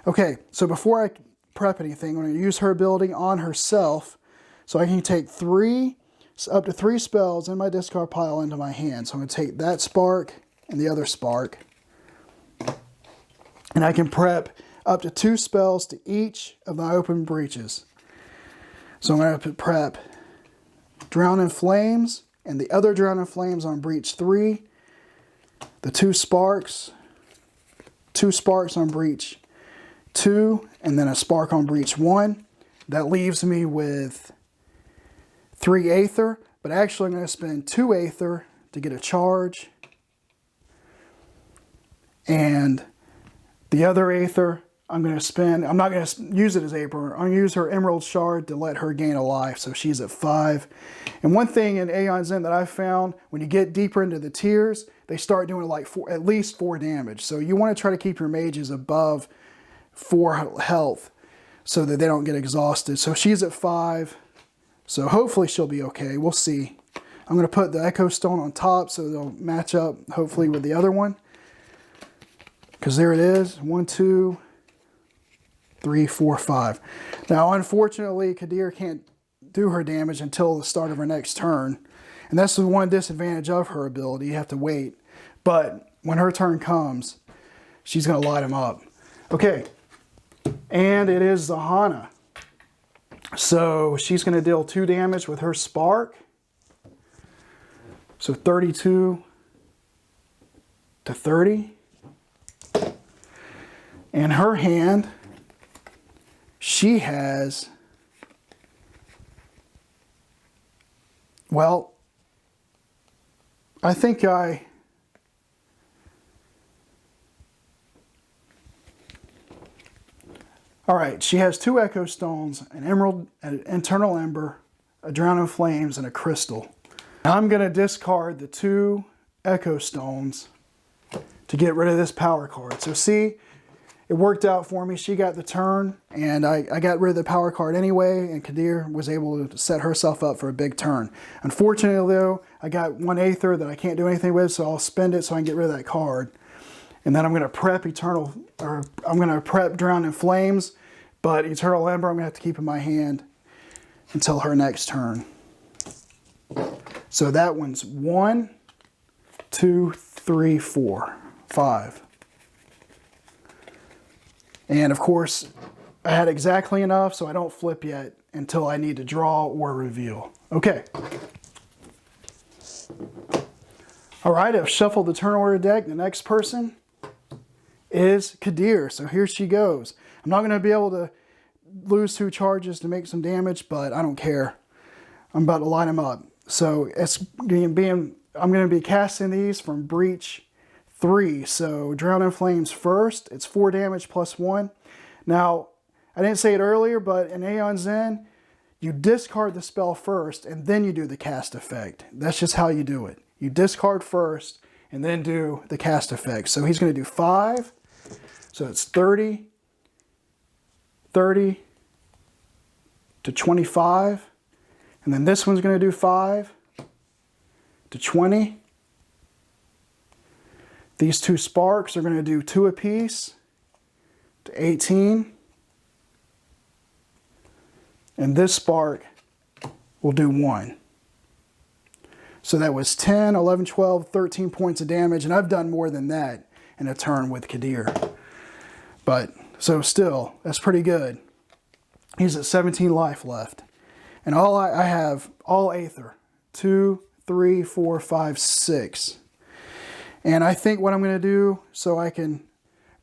Okay, so before I prep anything, I'm going to use her ability on herself, so I can take up to 3 spells in my discard pile into my hand. So I'm going to take that spark and the other spark, and I can prep up to 2 spells to each of my open breaches. So I'm going to prep Drown in Flames and the other Drown in Flames on breach 3, the 2 sparks on breach 2, and then a spark on breach 1. That leaves me with 3 Aether, but actually I'm going to spend 2 Aether to get a charge. And the other Aether I'm going to spend, I'm not going to use it as Aether, I'm going to use her Emerald Shard to let her gain a life, so she's at 5. And one thing in Aeon Zen that I've found, when you get deeper into the tiers, they start doing like at least 4 damage. So you want to try to keep your mages above 4 health so that they don't get exhausted. So she's at 5. So hopefully she'll be okay. We'll see. I'm going to put the Echo Stone on top so they'll match up hopefully with the other one. Because there it is. 1, 2, 3, 4, 5. Now unfortunately Kadir can't do her damage until the start of her next turn. And that's the one disadvantage of her ability. You have to wait. But when her turn comes, she's going to light him up. Okay. And it is Zahana. So she's going to deal 2 damage with her spark. So 32 to 30. And her hand, she has, well, I think all right, she has 2 Echo Stones, an Emerald, an Eternal Ember, a Drown in Flames, and a Crystal. I'm going to discard the 2 Echo Stones to get rid of this power card. So see, it worked out for me. She got the turn, and I got rid of the power card anyway, and Kadir was able to set herself up for a big turn. Unfortunately, though, I got 1 Aether that I can't do anything with, so I'll spend it so I can get rid of that card. And then I'm going to prep I'm going to prep Drown in Flames, but Eternal Ember I'm going to have to keep in my hand until her next turn. So that one's 1, 2, 3, 4, 5. And of course, I had exactly enough, so I don't flip yet until I need to draw or reveal. Okay. All right, I've shuffled the turn order deck. The next person is Kadir. So here she goes. I'm not going to be able to lose 2 charges to make some damage, but I don't care. I'm about to light him up. So I'm going to be casting these from breach 3. So Drown in Flames first. It's 4 damage plus 1. Now, I didn't say it earlier, but in Aeon Zen, you discard the spell first and then you do the cast effect. That's just how you do it. You discard first and then do the cast effect. So he's going to do 5. So it's 30, 30 to 25. And then this one's going to do 5 to 20. These 2 sparks are going to do 2 apiece to 18. And this spark will do 1. So that was 10, 11, 12, 13 points of damage. And I've done more than that in a turn with Kadir. But, so still, that's pretty good. He's at 17 life left. And I have all Aether. 2, 3, 4, 5, 6. And I think what I'm going to do, so I can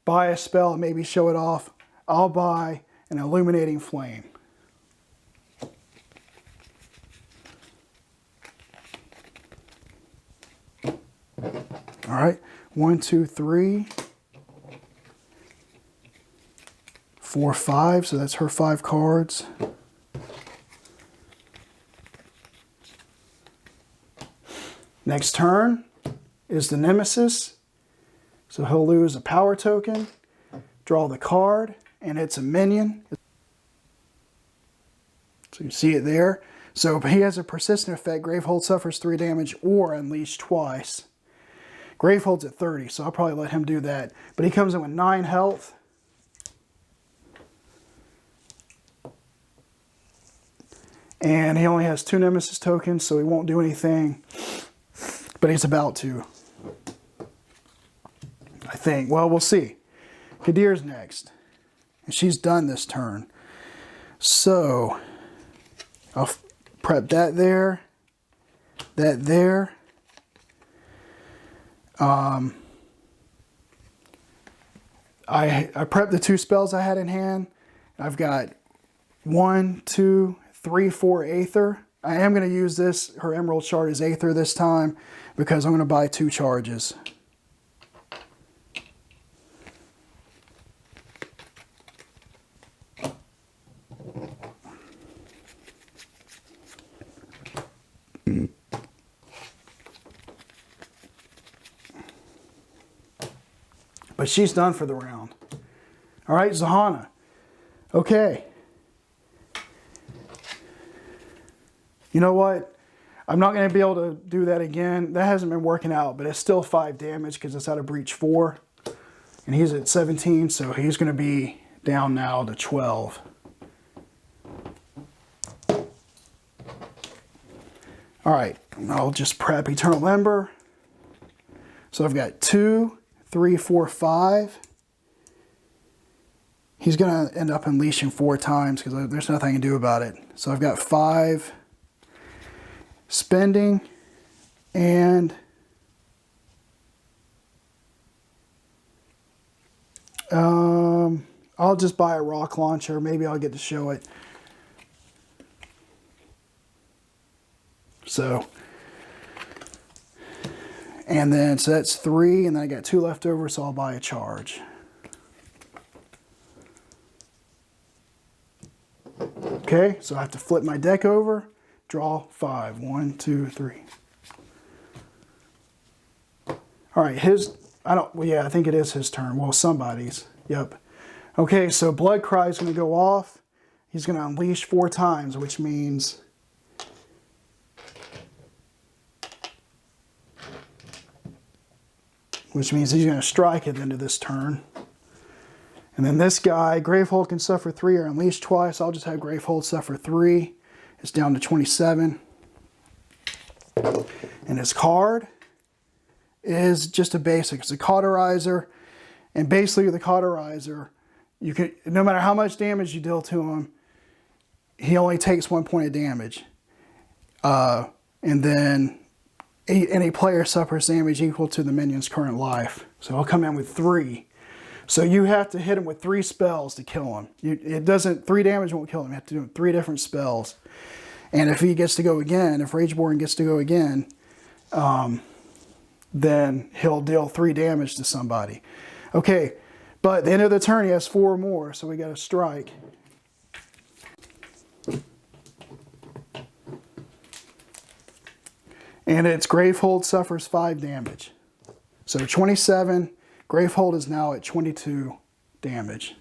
buy a spell and maybe show it off, I'll buy an Illuminating Flame. All right, 1, 2, 3, 4, 5. So that's her 5 cards. Next turn is the Nemesis. So he'll lose a power token, draw the card, and it's a minion. So you see it there. So he has a persistent effect. Gravehold suffers 3 damage or unleash twice. Gravehold's at 30, so I'll probably let him do that. But he comes in with 9 health. And he only has 2 Nemesis tokens, so he won't do anything. But he's about to, I think. Well, we'll see. Kadir's next. And she's done this turn. So I'll prep that there. That there. I prepped the 2 spells I had in hand. I've got 1, 2, 3, 4 Aether. I am going to use this, her Emerald Shard as Aether this time, because I'm going to buy 2 charges. But she's done for the round. All right, Zahana. Okay. You know what? I'm not going to be able to do that again. That hasn't been working out, but it's still 5 damage because it's out of breach 4. And he's at 17, so he's going to be down now to 12. All right, I'll just prep Eternal Ember. So I've got 2, 3, 4, 5. He's going to end up unleashing 4 times because there's nothing I can do about it. So I've got 5 spending, and I'll just buy a rock launcher. Maybe I'll get to show it. So, and then, so that's 3, and then I got 2 left over, so I'll buy a charge. Okay, so I have to flip my deck over, draw 5. 1, 2, 3. All right, I think it is his turn. Well, somebody's. Yep. Okay, so Blood Cry is going to go off. He's going to unleash 4 times, which means he's going to strike at the end of this turn. And then this guy, Gravehold can suffer 3 or unleash twice. I'll just have Gravehold suffer 3. It's down to 27. And his card is just a basic. It's a Cauterizer. And basically the Cauterizer, you can, no matter how much damage you deal to him, he only takes 1 point of damage. And then any player suffers damage equal to the minion's current life. So he'll come in with 3. So you have to hit him with 3 spells to kill him. 3 damage won't kill him. You have to do 3 different spells. And if he gets to go again, if Rageborn gets to go again, then he'll deal 3 damage to somebody. Okay, but at the end of the turn he has 4 more, so we got to strike. And it's Gravehold suffers 5 damage. So 27, Gravehold is now at 22 damage.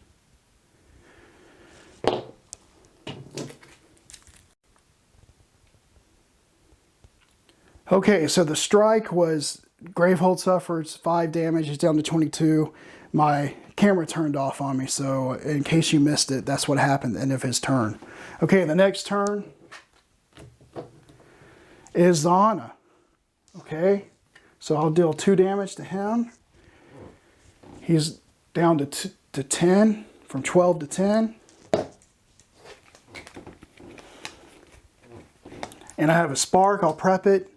Okay, so the strike was Gravehold suffers 5 damage. He's down to 22. My camera turned off on me, so in case you missed it, that's what happened at the end of his turn. Okay, the next turn is Zahana. Okay, so I'll deal 2 damage to him. He's down to 10, from 12 to 10. And I have a Spark, I'll prep it.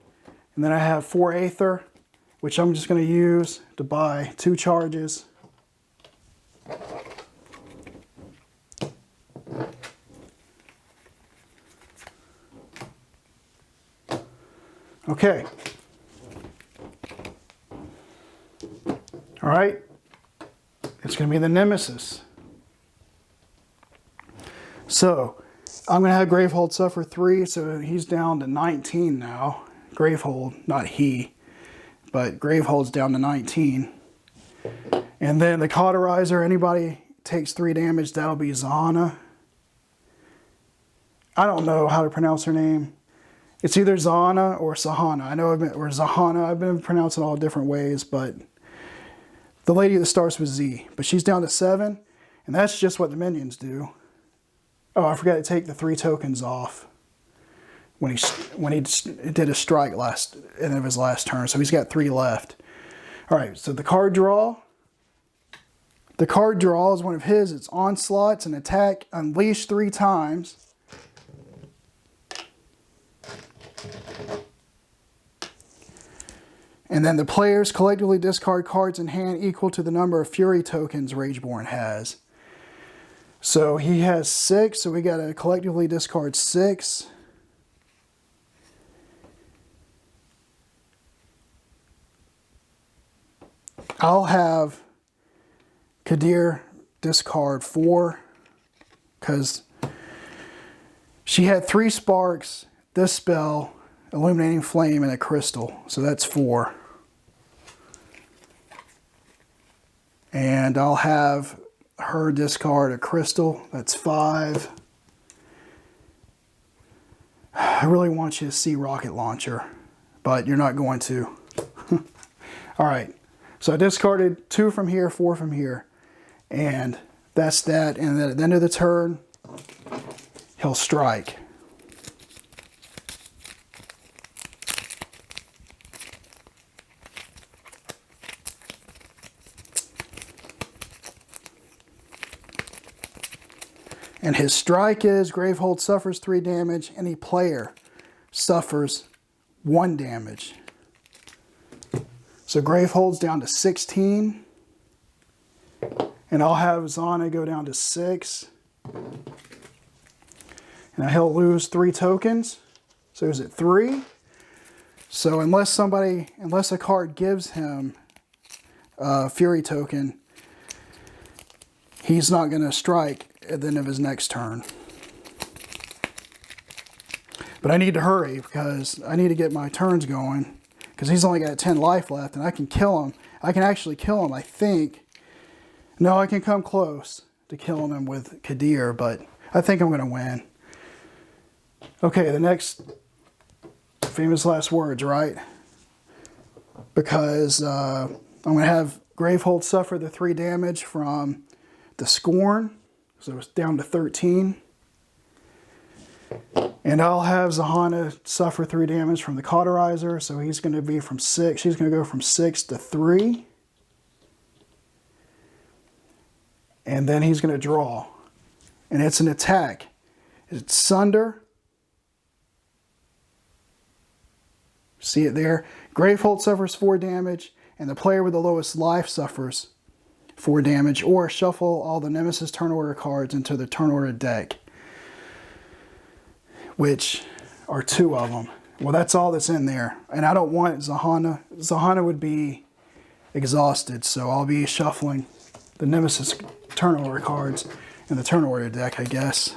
And then I have 4 Aether, which I'm just going to use to buy 2 charges. Okay. right, it's going to be the Nemesis. So I'm going to have Gravehold suffer 3, so he's down to 19 now. Gravehold, not he, but Gravehold's down to 19. And then the Cauterizer, anybody takes 3 damage, that'll be Zahana. I don't know how to pronounce her name. It's either Zahana or Sahana. I know or Zahana. I've been pronouncing it all different ways, but the lady that starts with Z. But she's down to 7, and that's just what the minions do. Oh, I forgot to take the 3 tokens off when he did a strike end of his last turn. So he's got 3 left. All right, so the card draw. The card draw is one of his. It's Onslaught. It's an attack. Unleash 3 times. And then the players collectively discard cards in hand equal to the number of Fury tokens Rageborn has. So he has 6, so we got to collectively discard 6. I'll have Kadir discard 4 because she had 3 sparks, this spell, Illuminating Flame, and a crystal. So that's 4. And I'll have her discard a crystal. That's 5. I really want you to see Rocket Launcher, but you're not going to. All right. So I discarded 2 from here, 4 from here. And that's that. And then at the end of the turn, he'll strike. And his strike is Gravehold suffers 3 damage. Any player suffers 1 damage. So Gravehold's down to 16. And I'll have Zahana go down to 6. And he'll lose 3 tokens. So he's at 3. So unless a card gives him a Fury token, he's not going to strike at the end of his next turn. But I need to hurry because I need to get my turns going because he's only got 10 life left and I can kill him. I can actually kill him, I think. No, I can come close to killing him with Kadir, but I think I'm going to win. Okay, the next famous last words, right? Because I'm going to have Gravehold suffer the 3 damage from the Scorn. So it's down to 13. And I'll have Zahana suffer 3 damage from the Cauterizer. So he's going to be from 6. She's going to go from 6 to 3. And then he's going to draw. And it's an attack. It's Sunder. See it there? Gravehold suffers 4 damage. And the player with the lowest life suffers 4 damage, or shuffle all the Nemesis turn order cards into the turn order deck, which are 2 of them. Well, that's all that's in there. And I don't want Zahana. Zahana would be exhausted, so I'll be shuffling the Nemesis turn order cards in the turn order deck, I guess.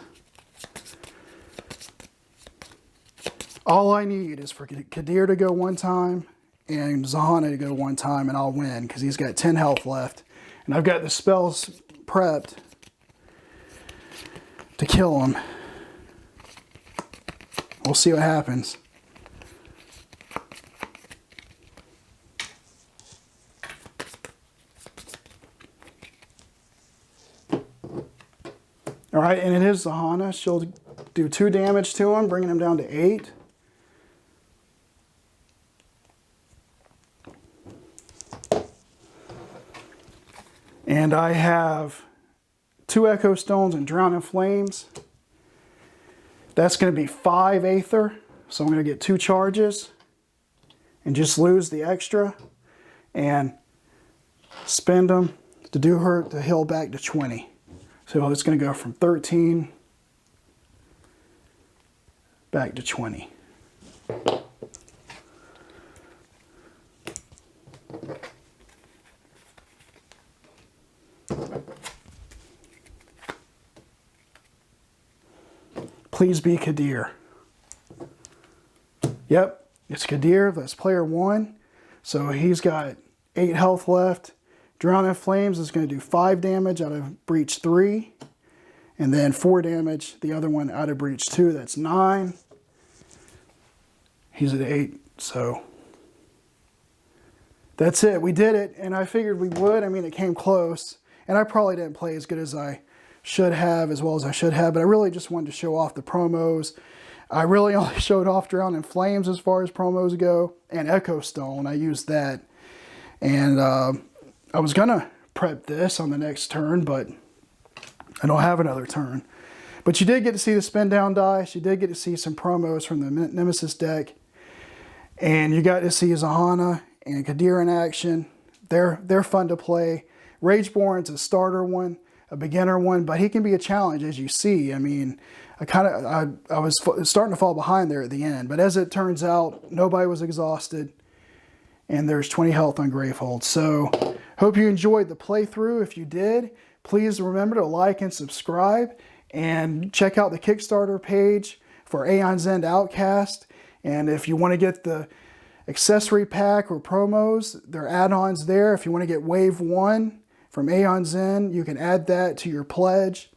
All I need is for Kadir to go 1 time and Zahana to go 1 time, and I'll win because he's got 10 health left. And I've got the spells prepped to kill him. We'll see what happens. All right, and it is Zahana. She'll do 2 damage to him, bringing him down to 8. And I have 2 Echo Stones and Drown in Flames. That's going to be 5 Aether. So I'm going to get 2 charges and just lose the extra and spend them to do her to heal back to 20. So it's going to go from 13 back to 20. Please be Kadir. Yep, it's Kadir. That's player 1. So he's got 8 health left. Drown in Flames is going to do 5 damage out of Breach 3. And then 4 damage, the other one out of Breach 2. That's 9. He's at 8, so that's it. We did it, and I figured we would. I mean, it came close. And I probably didn't play as good as I should have, as well as I should have, but I really just wanted to show off the promos. I really only showed off Drown in Flames as far as promos go, and Echo Stone. I used that. And I was going to prep this on the next turn, but I don't have another turn. But you did get to see the spin down dice. You did get to see some promos from the Nemesis deck. And you got to see Zahana and Kadir in action. They're fun to play. Rageborn's a starter one, a beginner one, but he can be a challenge, as you see. I mean, I was starting to fall behind there at the end, but as it turns out, nobody was exhausted, and there's 20 health on Gravehold. So, hope you enjoyed the playthrough. If you did, please remember to like and subscribe, and check out the Kickstarter page for Aeon's End Outcast. And if you want to get the accessory pack or promos, there are add-ons there. If you want to get Wave 1 from Aeon's End, you can add that to your pledge.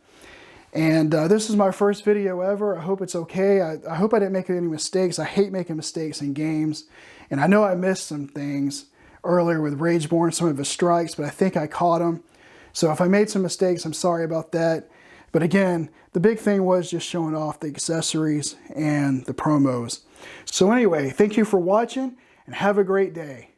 And this is my first video ever. I hope it's okay. I hope I didn't make any mistakes. I hate making mistakes in games. And I know I missed some things earlier with Rageborn, some of his strikes, but I think I caught them. So if I made some mistakes, I'm sorry about that. But again, the big thing was just showing off the accessories and the promos. So anyway, thank you for watching, and have a great day.